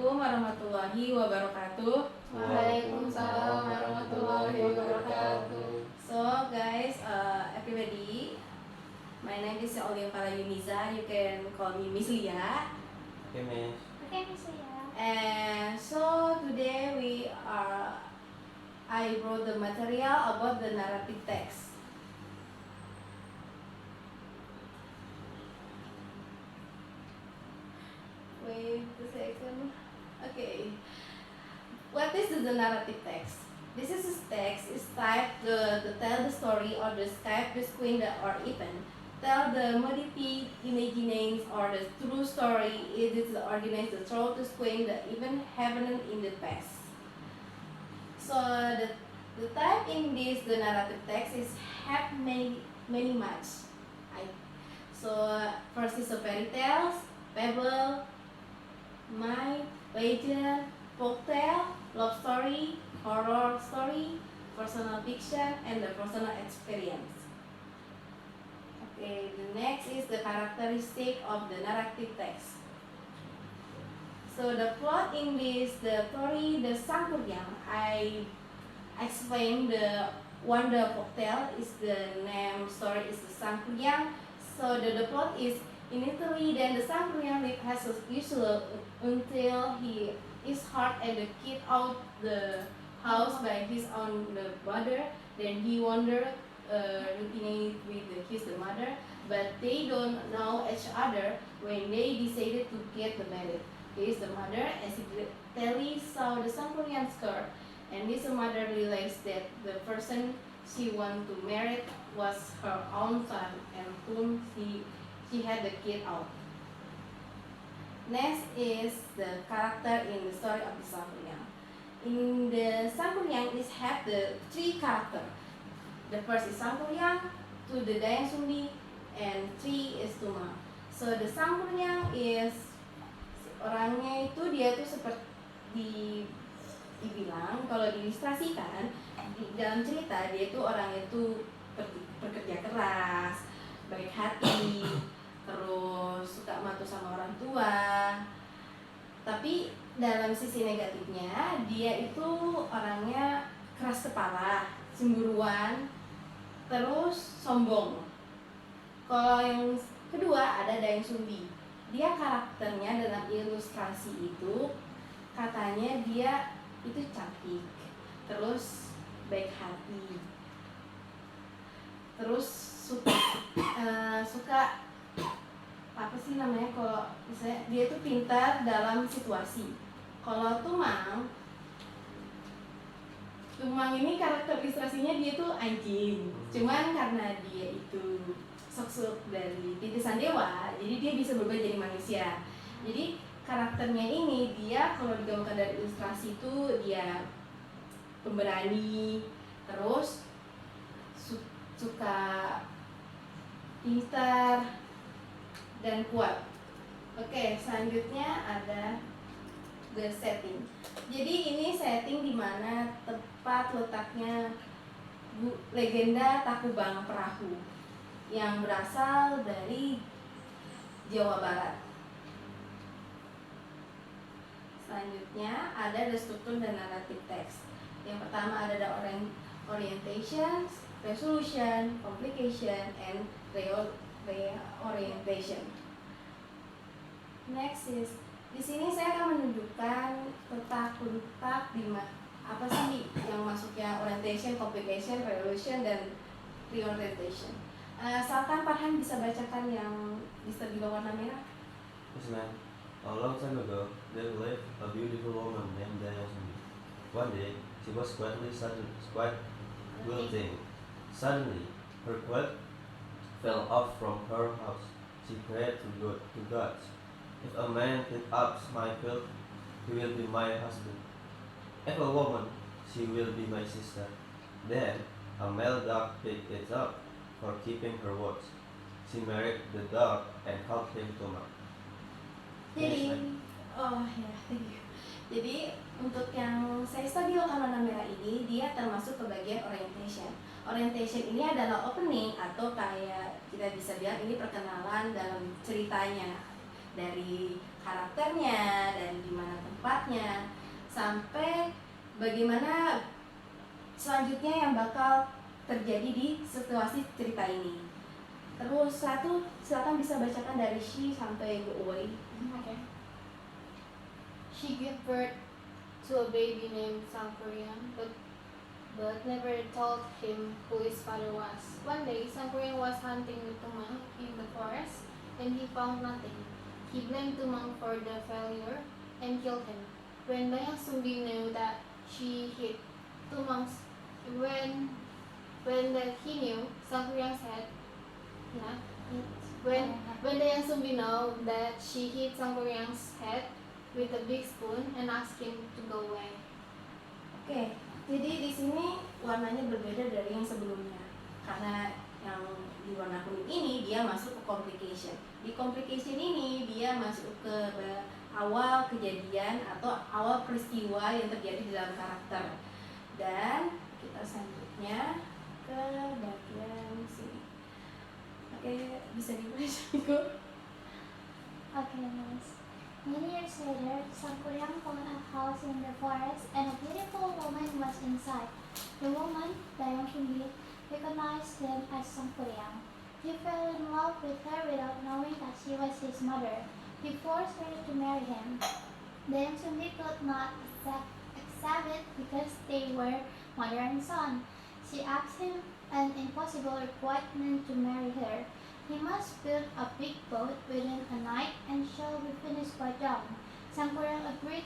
Assalamualaikum warahmatullahi wabarakatuh. Waalaikumsalam warahmatullahi wabarakatuh. So guys, everybody, my name is Olia Parayuniza. You can call me Miss Lia. Okay, Miss. Okay, Miss Lia. And so today I wrote the material about the narrative text. Wait a second. Okay. What is the narrative text? This is a text is typed to tell the story or describe the screen or even tell the modified imaginings or the true story. It is the organize the through the screen the event happened in the past. So the type in this the narrative text is have many much. So first is a fairy tales, fable, myth, legend, folktale, love story, horror story, personal fiction, and the personal experience. Okay, the next is the characteristic of the narrative text. So the plot in this, the story, the sangkuriang, I explained the wonder folktale is the name story is the sangkuriang. So the plot is in Italy, then the sangkuriang live as usual until he is hurt and the kid out the house by his own the mother. Then he wander routine with his the mother, but they don't know each other when they decided to get married. He is the mother and secretly saw the sangkuriang skirt, and this mother realized that the person she wanted to marry was her own son, and whom she had the kid out. Next is the character in the story of the sangkuriang. In the sangkuriang is have the three character. The first is sangkuriang, two the dayang sumbi, and three is tuma. So the sangkuriang is orangnya itu dia tuh seperti dibilang kalau diilustrasikan di dalam cerita dia itu orang itu pekerja keras, baik hati, terus suka matu sama orang tua. Tapi dalam sisi negatifnya dia itu orangnya keras kepala, cemburuan, terus sombong. Kalau yang kedua ada dayang sumbi. Dia karakternya dalam ilustrasi itu katanya dia itu cantik, terus baik hati, terus suka apa sih namanya kalau misalnya dia tuh pintar dalam situasi. Kalau Tumang ini karakter ilustrasinya dia tuh anjing, cuman karena dia itu sok dari titisan dewa, jadi dia bisa berubah jadi manusia. Jadi karakternya ini dia kalau digabungkan dari ilustrasi itu dia pemberani, terus suka pintar dan kuat. Oke, selanjutnya ada the setting. Jadi ini setting di mana tempat letaknya legenda Takubang Perahu yang berasal dari Jawa Barat. Selanjutnya ada the struktur dan narrative text. Yang pertama ada the orientation, resolution, complication, and reorientation. Next is di sini saya akan menunjukkan letak di apa sih yang masuknya orientation, complication, resolution, dan reorientation. Asalkan Farhan bisa bacakan yang di warna merah. Yes, ma'am. A long time ago, there lived a beautiful woman named Dayang. One day, she was quite wilting. Suddenly, her quilt fell off from her house. She prayed to God, "If a man pick up my quilt, he will be my husband. If a woman, she will be my sister." Then, a male dog picked it up for keeping her words. She married the dog and helped him to marry. Jadi, thank you. Jadi untuk yang saya study warna merah ini dia termasuk ke bagian orientation. Orientation ini adalah opening atau kayak kita bisa bilang ini perkenalan dalam ceritanya, dari karakternya, dari di mana tempat sifatnya, sampai bagaimana selanjutnya yang bakal terjadi di situasi cerita ini. Terus satu, silakan bisa bacakan dari she sampai go away. Okay. She gave birth to a baby named Sangkuriang, but never told him who his father was. One day, Sangkuriang was hunting with Tumang in the forest, and he found nothing. He blamed Tumang for the failure and killed him. When Dayang Sumbi knew that she hit Tumang's he knew Sangkuriang said, yeah, when Dayang Sumbi know that she hit Sangkuriang's head with a big spoon and asked him to go away. Oke, jadi di sini warnanya berbeda dari yang sebelumnya. Karena yang di warna kuning ini dia masuk ke complication. Di complication ini dia masuk ke awal kejadian atau awal peristiwa yang terjadi di dalam karakter. Dan kita selanjutnya ke bagian sini. Oke, bisa dibaca Iko? Okay, nice. Many years later, Sangkuriang found a house in the forest and a beautiful woman was inside. The woman, Dayang Sumbi, recognized him as Sangkuriang. He fell in love with her without knowing that she was his mother. He forced her to marry him. Dayang Sumbi could not accept it because they were mother and son. She asked him an impossible requirement to marry her. He must build a big boat within a night and shall be finished by dawn. Sangkuriang agreed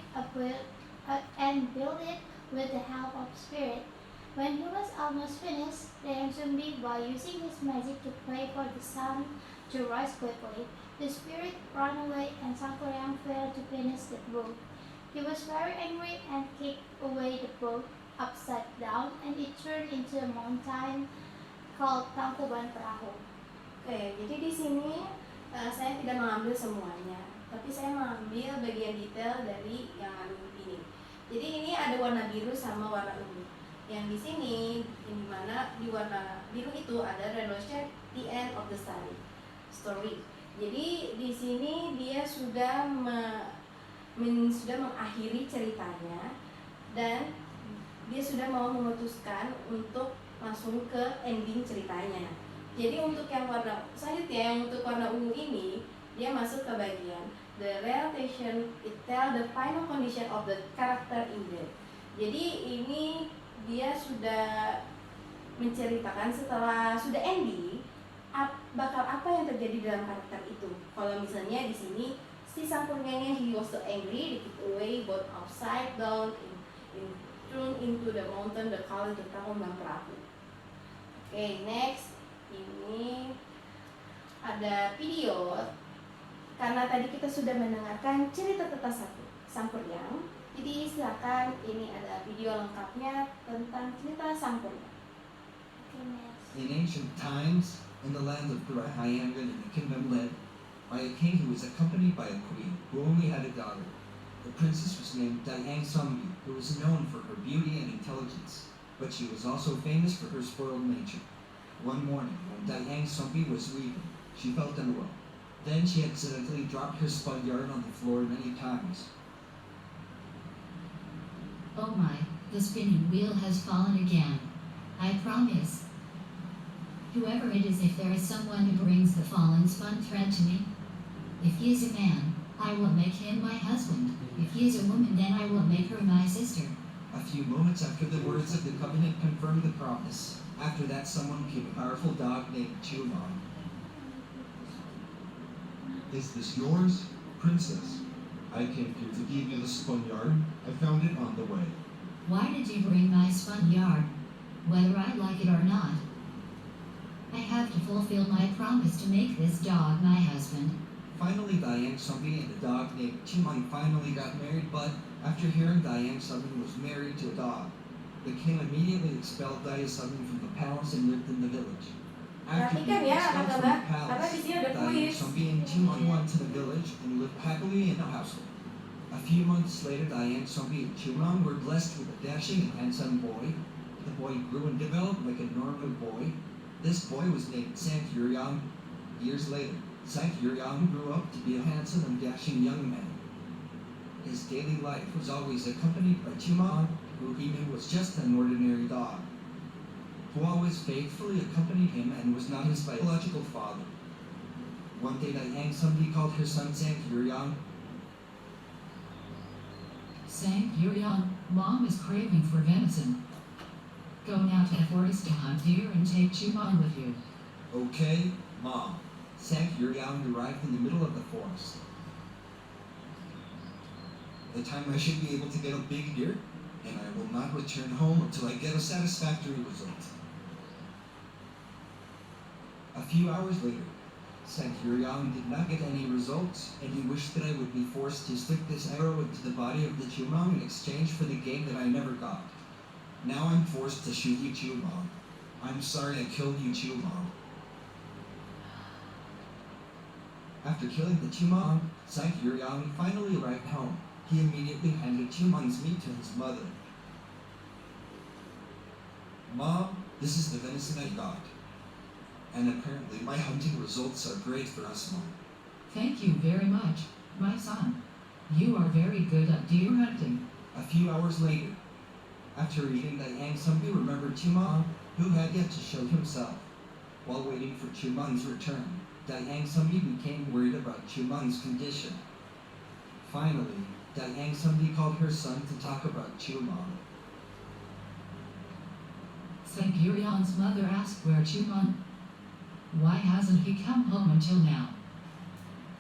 and built it with the help of spirit. When he was almost finished, Dayang Sumbi, by using his magic to pray for the sun to rise quickly, the spirit ran away and Sangkuriang failed to finish the boat. He was very angry and kicked away the boat upside down and it turned into a mountain called Tangkuban Perahu. Oke, jadi di sini saya tidak mengambil semuanya, tapi saya mengambil bagian detail dari yang ini. Jadi ini ada warna biru sama warna ungu. Yang di sini, di mana di warna biru itu ada resolution the end of the story. Jadi di sini dia sudah sudah mengakhiri ceritanya dan dia sudah mau memutuskan untuk langsung ke ending ceritanya. Jadi untuk yang warna selanjutnya, yang untuk warna ungu ini, dia masuk ke bagian the realization it tell the final condition of the character in there. Jadi ini dia sudah menceritakan setelah sudah ending bakal apa yang terjadi dalam karakter itu. Kalau misalnya di sini si Sangkuriangnya he was so angry, they kicked away both upside down thrown into the mountain, the call the Tangkuban Perahu. Okay, next. Ini ada video karena tadi kita sudah mendengarkan cerita tentang Sangkuriang. Jadi silakan, ini ada video lengkapnya tentang cerita Sangkuriang. In ancient times, in the land of Thrahayangan in the kingdom led by a king who was accompanied by a queen who only had a daughter. The princess was named Dayang Sumbi, who was known for her beauty and intelligence, but she was also famous for her spoiled nature. One morning, when Dayang Sumbi was weaving, she felt unwell. Then she accidentally dropped her spun yarn on the floor many times. Oh my, the spinning wheel has fallen again. I promise. Whoever it is, if there is someone who brings the fallen spun thread to me, if he is a man, I will make him my husband. If he is a woman, then I will make her my sister. A few moments after the words of the covenant confirmed the promise. After that, someone came, a powerful dog named Chumon. Is this yours, princess? I came here to give you the spun yarn. I found it on the way. Why did you bring my spun yarn, whether I like it or not? I have to fulfill my promise to make this dog my husband. Finally, Dayang Sumbi and the dog named Chumon finally got married, but after hearing Dayang Sumbi was married to a dog, the king immediately expelled Dayang Sumbi from the palace and lived in the village. After being expelled from the palace, Dayang Sumbi and Chumon went to the village and lived happily in a household. A few months later, Dayang Sumbi and Chumon were blessed with a dashing and handsome boy. The boy grew and developed like a normal boy. This boy was named Sangkuriang. Years later, Sangkuriang grew up to be a handsome and dashing young man. his daily life was always accompanied by Chumang, who he knew was just an ordinary dog, who always faithfully accompanied him and was not his biological father. One day Diane somebody called her son Sangkuriang. Sangkuriang, Mom is craving for venison. Go now to the forest to hunt deer and take Chumang with you. Okay, Mom. Sangkuriang arrived in the middle of the forest. The time I should be able to get a big deer, and I will not return home until I get a satisfactory result. A few hours later, Sangkuriang did not get any results, and he wished that I would be forced to stick this arrow into the body of the Chumang in exchange for the game that I never got. Now I'm forced to shoot you, Chumang. I'm sorry I killed you, Chumang. After killing the Chumang, Sangkuriang finally arrived home. He immediately handed Chumang's meat to his mother. Mom, this is the venison I got. And apparently my hunting results are great for us, Mom. Thank you very much, my son. You are very good at deer hunting. A few hours later, after eating, Diane Sumbi remembered Chumang, who had yet to show himself. While waiting for Chumang's return, Diane Sumbi became worried about Chumang's condition. Finally, Diane Sumbi called her son to talk about Chumang. Sangkuriang's mother asked where Chumang. Why hasn't he come home until now?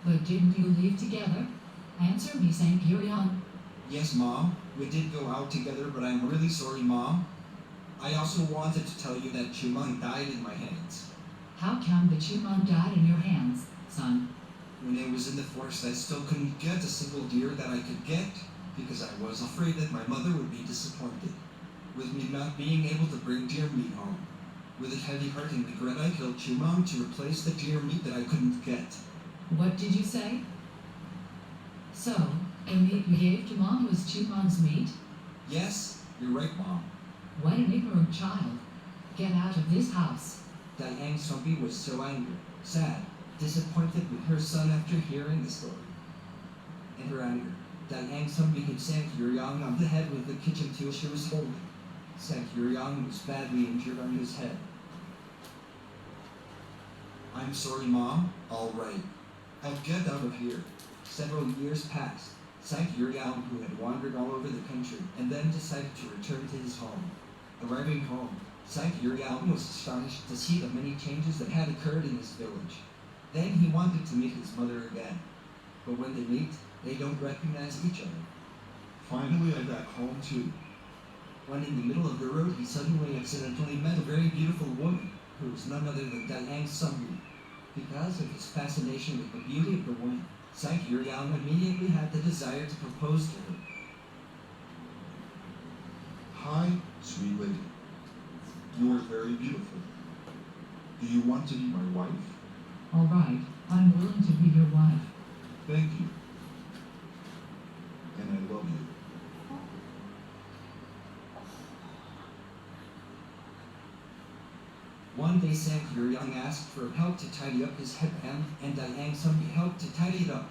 But didn't you leave together? Answer me, Sangkuriang. Yes, Mom, we did go out together, but I'm really sorry, Mom. I also wanted to tell you that Chumang died in my hands. How come the Chumang died in your hands, son? When I was in the forest, I still couldn't get a single deer that I could get because I was afraid that my mother would be disappointed with me not being able to bring deer meat home. With a heavy heart and regret, I killed Chumang to replace the deer meat that I couldn't get. What did you say? So, the meat you gave to Mom was Chumang's meat? Yes, you're right, Mom. What an ignorant child. Get out of this house. Diane Sumbi was so angry, sad, disappointed with her son after hearing the story. In her anger, Diane Sumbi hit Sangkuriang on the head with the kitchen tool she was holding. Sangkuriang was badly injured on his head. I'm sorry, Mom. All right. I'll get out of here. Several years passed. Sangkuriang, who had wandered all over the country, and then decided to return to his home. Arriving home, Sangkuriang was astonished to see the many changes that had occurred in his village. Then he wanted to meet his mother again. But when they meet, they don't recognize each other. Finally, I got home too. When in the middle of the road, he suddenly accidentally met a very beautiful woman, who was none other than Diane Sumbi. Because of his fascination with the beauty of the woman, Sangkuriang immediately had the desire to propose to her. Hi, sweet lady. You are very beautiful. Do you want to be my wife? All right, I'm willing to be your wife. Thank you. And I love you. One day, Sangkuriang asked for help to tidy up his headband, and Diane Sumbi helped to tidy it up.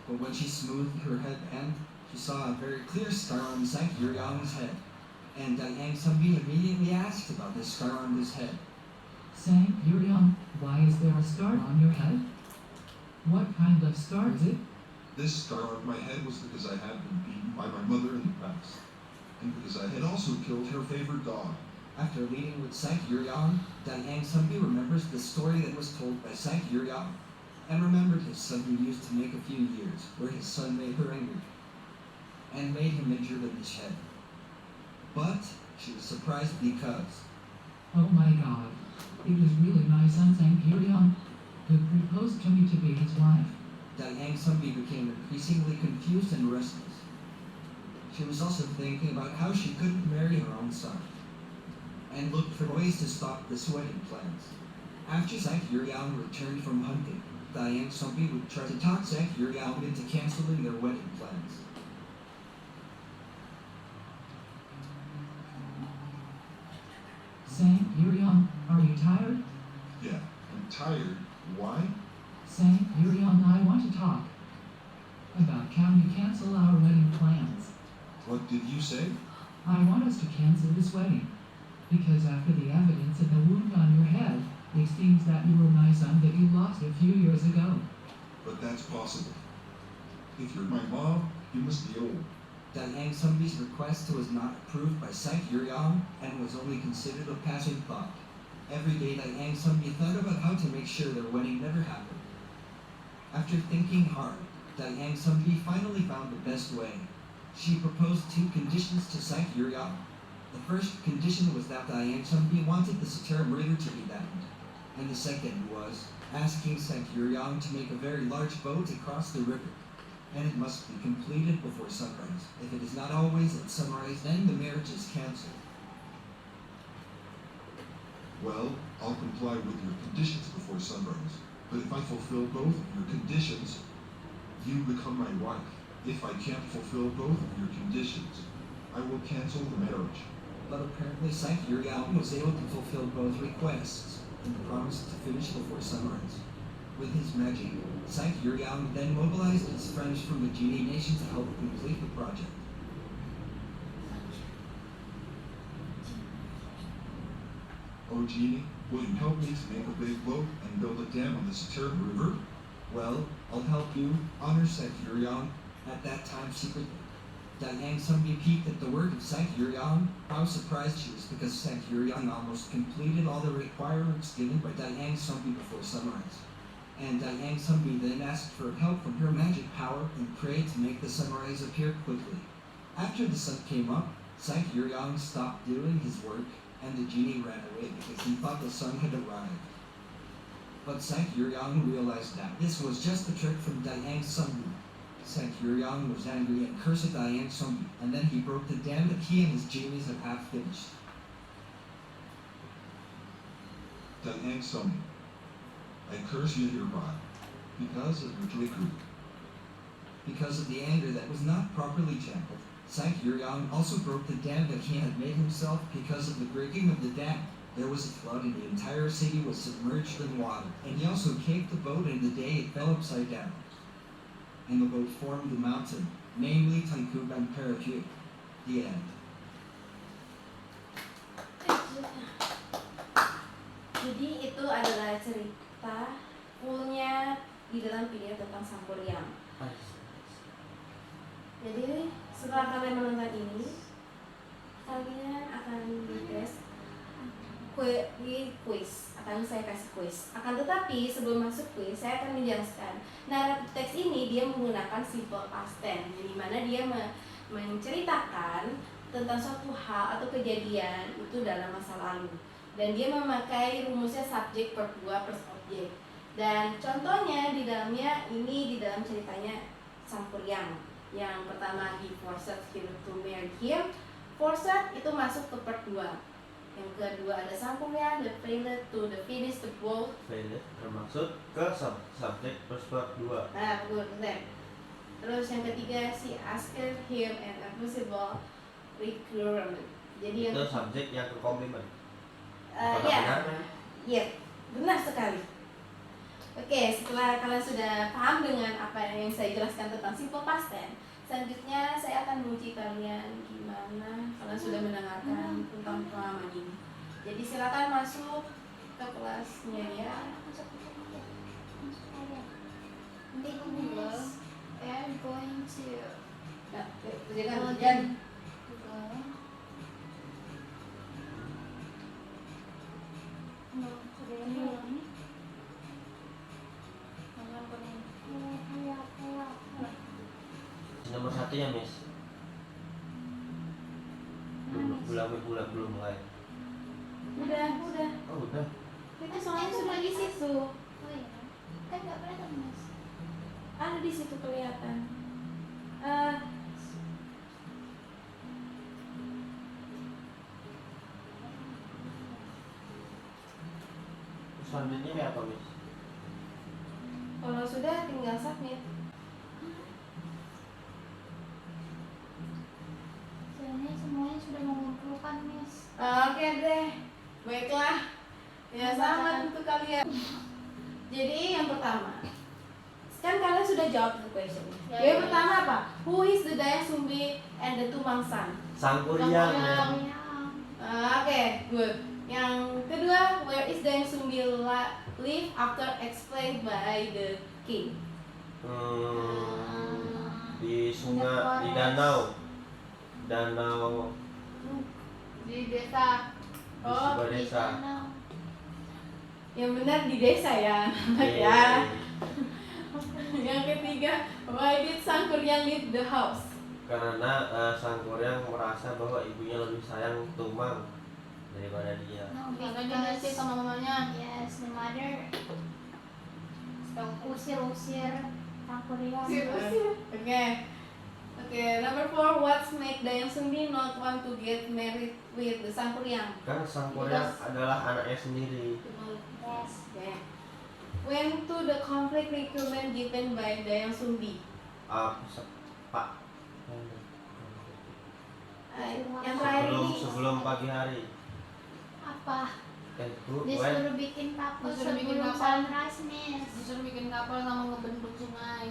But when she smoothed her headband, she saw a very clear scar on Sangkuriang's head. And Diane Sumbi immediately asked about this scar on his head. Sangkuriang, why is there a scar on your head? What kind of scar is it? This scar on my head was because I had been beaten by my mother in the past, and because I had also killed her favorite dog. After meeting with Sangkuriang, Diane Sumbi remembers the story that was told by Sangkuriang, and remembered his son who used to make a few years, where his son made her angry, and made him injured in his head. But she was surprised because, Oh my God, it was really my son Sangkuriang who proposed to me to be his wife. Diane Sumbi became increasingly confused and restless. She was also thinking about how she couldn't marry her own son, and looked for ways to stop this wedding plans. After Sangkuriang returned from hunting, Diane Sumbi would try to talk Sangkuriang into canceling their wedding plans. Sangkuriang, are you tired? Yeah, I'm tired. Why? Sangkuriang and I want to talk about can we cancel our wedding plans. What did you say? I want us to cancel this wedding because after the evidence and the wound on your head, it seems that you were my son that you lost a few years ago. But that's possible. If you're my mom, you must be old. Dayang Sumbi's request was not approved by sangkuriang and was only considered a passing thought. Every day Dayang Sumbi thought about how to make sure their wedding never happened. After thinking hard, Dayang Sumbi finally found the best way. She proposed 2 conditions to sangkuriang. The first condition was that Dayang Sumbi wanted the satir murder to be banned, and the second was asking sangkuriang to make a very large boat across the river, and it must be completed before sunrise. If it is not always at sunrise, then the marriage is cancelled. Well, I'll comply with your conditions before sunrise. But if I fulfill both of your conditions, you become my wife. If I can't fulfill both of your conditions, I will cancel the marriage. But apparently sangkuriang was able to fulfill both requests and promised to finish before sunrise. With his magic, sangkuriang then mobilized his friends from the genie nation to help complete the project. Oh genie, will you help me to make a big boat and build a dam on the Satir River? Well, I'll help you honor sangkuriang at that time secretly. Dayang Sumbi peeked at the work of sangkuriang. How surprised she was because sangkuriang almost completed all the requirements given by Dayang Sumbi before sunrise. And Dayang Sumbi then asked for help from her magic power and prayed to make the sunrise appear quickly. After the sun came up, sangkuriang stopped doing his work and the genie ran away because he thought the sun had arrived. But sangkuriang realized that this was just a trick from Dayang Sumbi. Sangkuriang was angry and cursed Dayang Sumbi, and then he broke the dam that he and his genies had half finished. Dayang Sumbi, I curse you hereby, because of your trickery. Because of the anger that was not properly channeled, sangkuriang also broke the dam that he had made himself. Because of the breaking of the dam, there was a flood and the entire city was submerged in water. And he also caved the boat, and the day it fell upside down. And the boat formed the mountain, namely Tangkuban Parakyut. The end. Jadi itu adalah cerita fullnya di dalam video tentang sangkuriang. Jadi setelah kalian menonton ini, kalian akan dites di quiz, akan saya kasih quiz. Akan tetapi sebelum masuk quiz, saya akan menjelaskan naratif teks ini dia menggunakan simple past tense, di mana dia menceritakan tentang suatu hal atau kejadian itu dalam masa lalu, dan dia memakai rumusnya subjek verb 2 plus objek. Dan contohnya di dalamnya ini di dalam ceritanya sangkuriang. Yang pertama, he forced him to marry him. Forced itu masuk ke part 2. Yang kedua ada sangkuriang, the failure to the finish the boat. Failure termasuk ke subjek plus verb 2. Nah, betul, betul. Terus yang ketiga, she asked him an impossible requirement. Jadi Itu subjek yang ke komplimen. Ya, benar sekali. Oke, setelah kalian sudah paham dengan apa yang saya jelaskan tentang simple past tense, selanjutnya saya akan menguji kalian gimana kalian sudah mendengarkan tentang pengalaman ini. Jadi silakan masuk ke kelasnya ya. Google and going to Nah, kerjakan hujan. Google. No, Google. Nomor 1 ya, Miss. Belum mulai. Udah. Oh, udah. Itu soalnya sudah di situ. Oh iya, kan nggak kelihatan mas. Ada di situ kelihatan. Selanjutnya kayak apa, Miss? Kalau sudah tinggal submit. Soalnya semuanya sudah mengumpulkan miss. Oke deh, baiklah. Ya sama untuk kalian. Jadi yang pertama, Kan kalian sudah jawab the question. Ya, Yang ya. pertama apa? Who is the Dayang Sumbi and the Tumangsan? Sangkuriang. Sangkuriang. Oke, good. Yang kedua, where is Dayang Sumbi live after explained by the king? Di sungai, di danau. Danau Di desa. di sebuah di desa. Yang benar di desa ya, anak Yeay. ya. Yang ketiga, why did Sangkuriang leave the house? Karena Sangkuriang merasa bahwa ibunya lebih sayang Tumang daripada dia. No, Karena dia ngasih because sama mamanya. yes, the mother usir-usir Sangkuriang. Oke, number 4, what make Dayang Sumbi not want to get married with the Sangkuriang? Kan Sangkuriang adalah anaknya sendiri. Yes. Okay. When to the conflict requirement given by Dayang Sumbi? Pak. Yang terakhir ini Sebelum pagi hari. Apa? When Disuruh bikin kapal Disuruh bikin sebelum kapal. sunrise, Miss. Disuruh bikin kapal sama ngebentuk sungai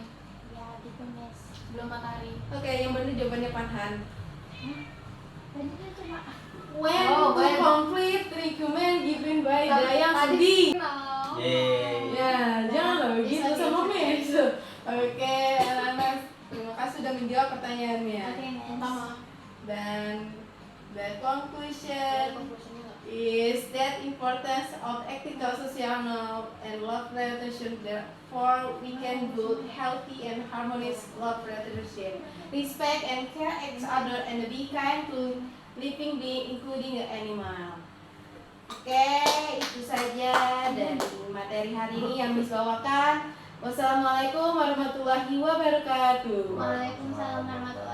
Ya, gitu, Miss. sebelum matahari. Oke, yang benar jawabannya Panhan. Tadi itu cuma When Oh, to when. conflict requirement given by Tadi- Dayang tadi- Sumbi? Yeay. Ya, jangan loh gitu Bisa sama gitu. Miss. Oke, anak-anak, terima kasih sudah menjawab pertanyaannya. Oke, Miss. Pertama. Dan the conclusion Conclusion-nya nggak? is that importance of ethical, social, and love relationship. Therefore, we can build healthy and harmonious love relationship. Respect and care each other and be kind to living being, including the animal. Oke, itu saja dari materi hari ini yang Miss bawakan. Wassalamualaikum warahmatullahi wabarakatuh. Waalaikumsalam warahmatullahi